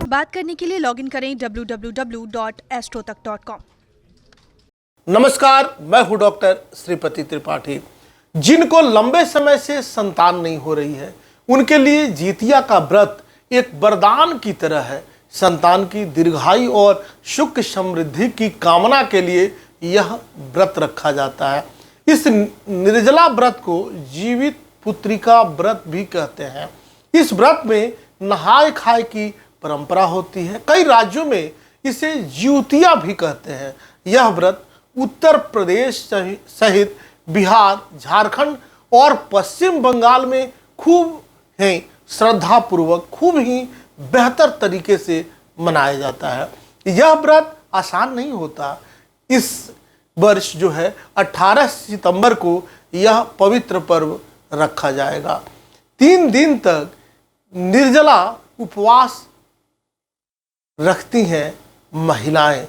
बात करने के लिए लॉगिन करें www.astrotak.com। नमस्कार, मैं हूं डॉक्टर श्रीपति त्रिपाठी। जिनको लंबे समय से संतान नहीं हो रही है, उनके लिए जितिया का व्रत एक वरदान की तरह है। संतान की दीर्घायु और सुख समृद्धि की कामना के लिए यह व्रत रखा जाता है। इस निर्जला व्रत को जीवित पुत्रिका व्रत भी कहते हैं। इस व्रत में नहाय खाए की परंपरा होती है। कई राज्यों में इसे जितिया भी कहते हैं। यह व्रत उत्तर प्रदेश सहित बिहार, झारखंड और पश्चिम बंगाल में खूब ही श्रद्धापूर्वक, खूब ही बेहतर तरीके से मनाया जाता है। यह व्रत आसान नहीं होता। इस वर्ष जो है 18 सितंबर को यह पवित्र पर्व रखा जाएगा। 3 दिन तक निर्जला उपवास रखती हैं महिलाएं।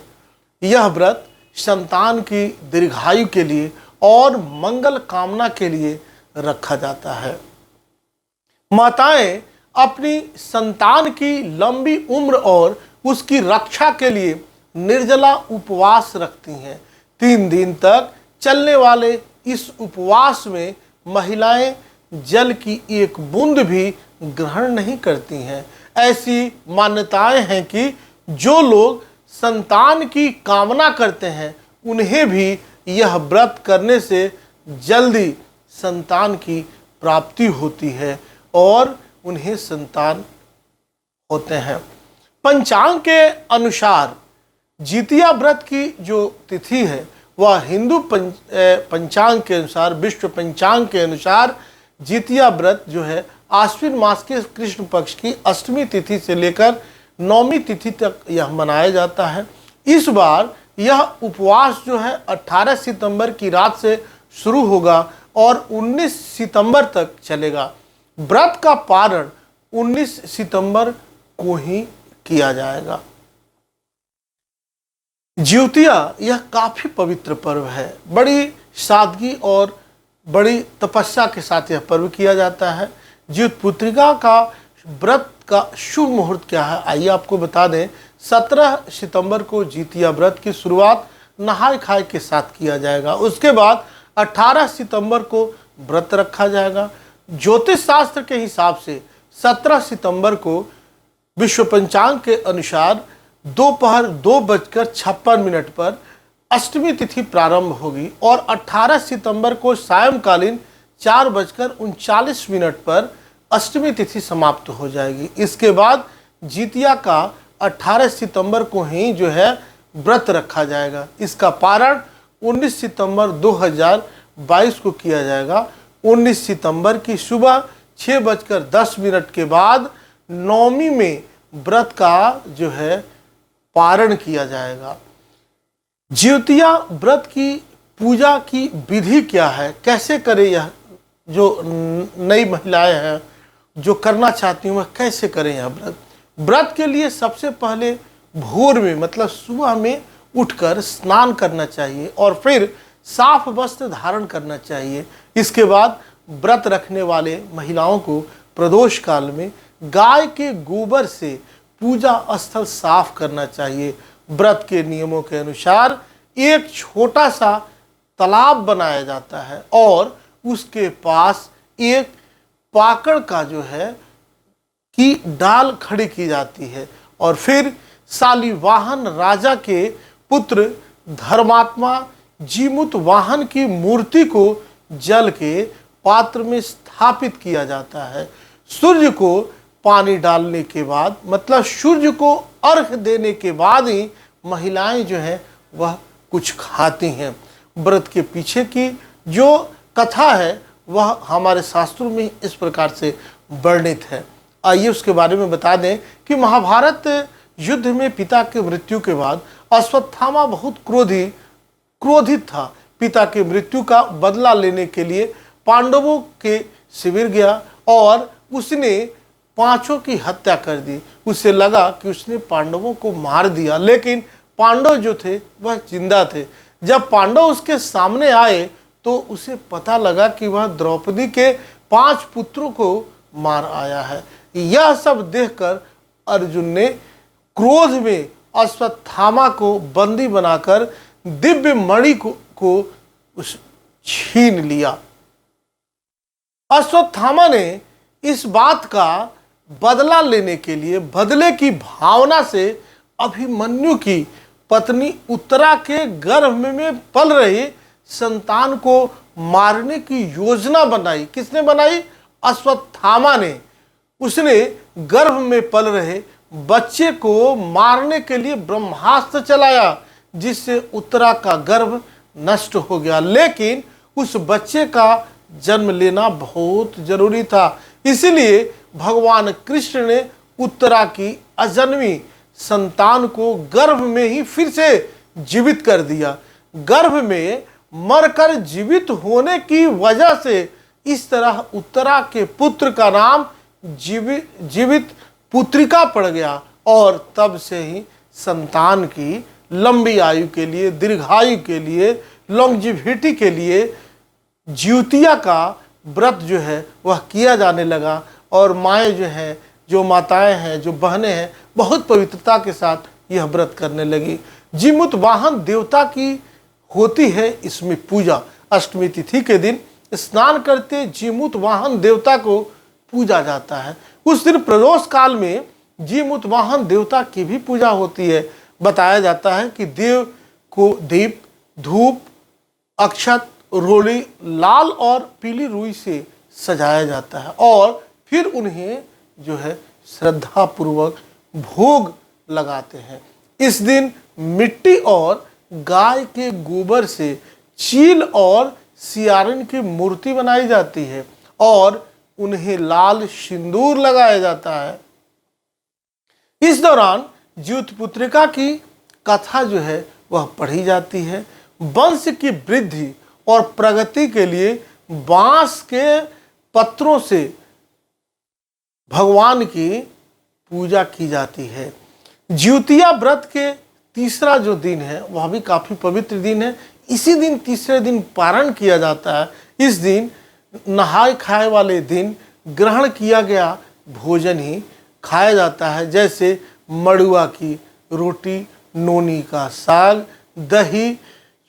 यह व्रत संतान की दीर्घायु के लिए और मंगल कामना के लिए रखा जाता है। माताएं अपनी संतान की लंबी उम्र और उसकी रक्षा के लिए निर्जला उपवास रखती हैं। 3 दिन तक चलने वाले इस उपवास में महिलाएं जल की एक बूंद भी ग्रहण नहीं करती हैं। ऐसी मान्यताएं हैं कि जो लोग संतान की कामना करते हैं, उन्हें भी यह व्रत करने से जल्दी संतान की प्राप्ति होती है और उन्हें संतान होते हैं। पंचांग के अनुसार जितिया व्रत की जो तिथि है वह हिंदू पंचांग के अनुसार, विश्व पंचांग के अनुसार जितिया व्रत जो है आश्विन मास के कृष्ण पक्ष की अष्टमी तिथि से लेकर 9वीं तिथि तक यह मनाया जाता है। इस बार यह उपवास जो है 18 सितंबर की रात से शुरू होगा और 19 सितंबर तक चलेगा। व्रत का पारण 19 सितंबर को ही किया जाएगा। जितिया यह काफी पवित्र पर्व है। बड़ी सादगी और बड़ी तपस्या के साथ यह पर्व किया जाता है। जित पुत्रिका का व्रत का शुभ मुहूर्त क्या है, आइए आपको बता दें। 17 सितंबर को जितिया व्रत की शुरुआत नहाय खाए के साथ किया जाएगा। उसके बाद 18 सितंबर को व्रत रखा जाएगा। ज्योतिष शास्त्र के हिसाब से 17 सितंबर को विश्व पंचांग के अनुसार दोपहर 2:56 पर अष्टमी तिथि प्रारंभ होगी और 18 सितंबर को सायंकालीन 4:39 पर अष्टमी तिथि समाप्त हो जाएगी। इसके बाद जितिया का 18 सितंबर को ही जो है व्रत रखा जाएगा। इसका पारण 19 सितंबर 2022 को किया जाएगा। 19 सितंबर की सुबह 6:10 के बाद 9वीं में व्रत का जो है पारण किया जाएगा। जितिया व्रत की पूजा की विधि क्या है, कैसे करें, यह जो नई महिलाएं हैं जो करना चाहती हैं वह कैसे करें यह व्रत। व्रत के लिए सबसे पहले भोर में मतलब सुबह में उठकर स्नान करना चाहिए और फिर साफ वस्त्र धारण करना चाहिए। इसके बाद व्रत रखने वाले महिलाओं को प्रदोष काल में गाय के गोबर से पूजा स्थल साफ करना चाहिए। व्रत के नियमों के अनुसार एक छोटा सा तालाब बनाया जाता है और उसके पास एक पाकड़ का जो है की डाल खड़ी की जाती है और फिर शालिवाहन राजा के पुत्र धर्मात्मा जीमूत वाहन की मूर्ति को जल के पात्र में स्थापित किया जाता है। सूर्य को पानी डालने के बाद मतलब सूर्य को अर्घ देने के बाद ही महिलाएं जो हैं वह कुछ खाती हैं। व्रत के पीछे की जो कथा है वह हमारे शास्त्रों में इस प्रकार से वर्णित है। आइए उसके बारे में बता दें कि महाभारत युद्ध में पिता की मृत्यु के बाद अश्वत्थामा बहुत क्रोधित था। पिता की मृत्यु का बदला लेने के लिए पांडवों के शिविर गया और उसने 5 की हत्या कर दी। उसे लगा कि उसने पांडवों को मार दिया, लेकिन पांडव जो थे वह जिंदा थे। जब पांडव उसके सामने आए तो उसे पता लगा कि वह द्रौपदी के 5 पुत्रों को मार आया है। यह सब देखकर अर्जुन ने क्रोध में अश्वत्थामा को बंदी बनाकर दिव्य मणि को छीन लिया। अश्वत्थामा ने इस बात का बदला लेने के लिए बदले की भावना से अभिमन्यु की पत्नी उत्तरा के गर्भ में पल रही संतान को मारने की योजना बनाई। किसने बनाई? अश्वत्थामा ने। उसने गर्भ में पल रहे बच्चे को मारने के लिए ब्रह्मास्त्र चलाया, जिससे उत्तरा का गर्भ नष्ट हो गया। लेकिन उस बच्चे का जन्म लेना बहुत जरूरी था, इसलिए भगवान कृष्ण ने उत्तरा की अजन्मी संतान को गर्भ में ही फिर से जीवित कर दिया। गर्भ में मरकर जीवित होने की वजह से इस तरह उत्तरा के पुत्र का नाम जीवित पुत्रिका पड़ गया, और तब से ही संतान की लंबी आयु के लिए, दीर्घायु के लिए, लॉन्जिविटी के लिए ज्योतिया का व्रत जो है वह किया जाने लगा। और माएँ जो हैं, जो माताएं हैं, जो बहनें हैं, बहुत पवित्रता के साथ यह व्रत करने लगी। जीमूत वाहन देवता की होती है इसमें पूजा। अष्टमी तिथि के दिन स्नान करते जीमूत वाहन देवता को पूजा जाता है। उस दिन प्रदोष काल में जीमूत वाहन देवता की भी पूजा होती है। बताया जाता है कि देव को दीप, धूप, अक्षत, रोली, लाल और पीली रुई से सजाया जाता है और फिर उन्हें जो है श्रद्धा पूर्वक भोग लगाते हैं। इस दिन मिट्टी और गाय के गोबर से चील और सियारन की मूर्ति बनाई जाती है और उन्हें लाल सिंदूर लगाया जाता है। इस दौरान ज्योतिपुत्रिका की कथा जो है वह पढ़ी जाती है। वंश की वृद्धि और प्रगति के लिए बांस के पत्रों से भगवान की पूजा की जाती है। ज्योतिया व्रत के तीसरा जो दिन है वह भी काफ़ी पवित्र दिन है। इसी दिन तीसरे दिन पारण किया जाता है। इस दिन नहाय खाए वाले दिन ग्रहण किया गया भोजन ही खाया जाता है, जैसे मड़ुआ की रोटी, नोनी का साग, दही,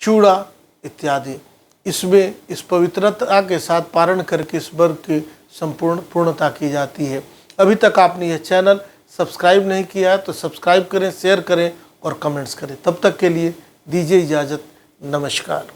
चूड़ा इत्यादि। इसमें इस पवित्रता के साथ पारण करके इस व्रत की संपूर्ण पूर्णता की जाती है। अभी तक आपने यह चैनल सब्सक्राइब नहीं किया है तो सब्सक्राइब करें, शेयर करें और कमेंट्स करें। तब तक के लिए दीजिए इजाज़त। नमस्कार।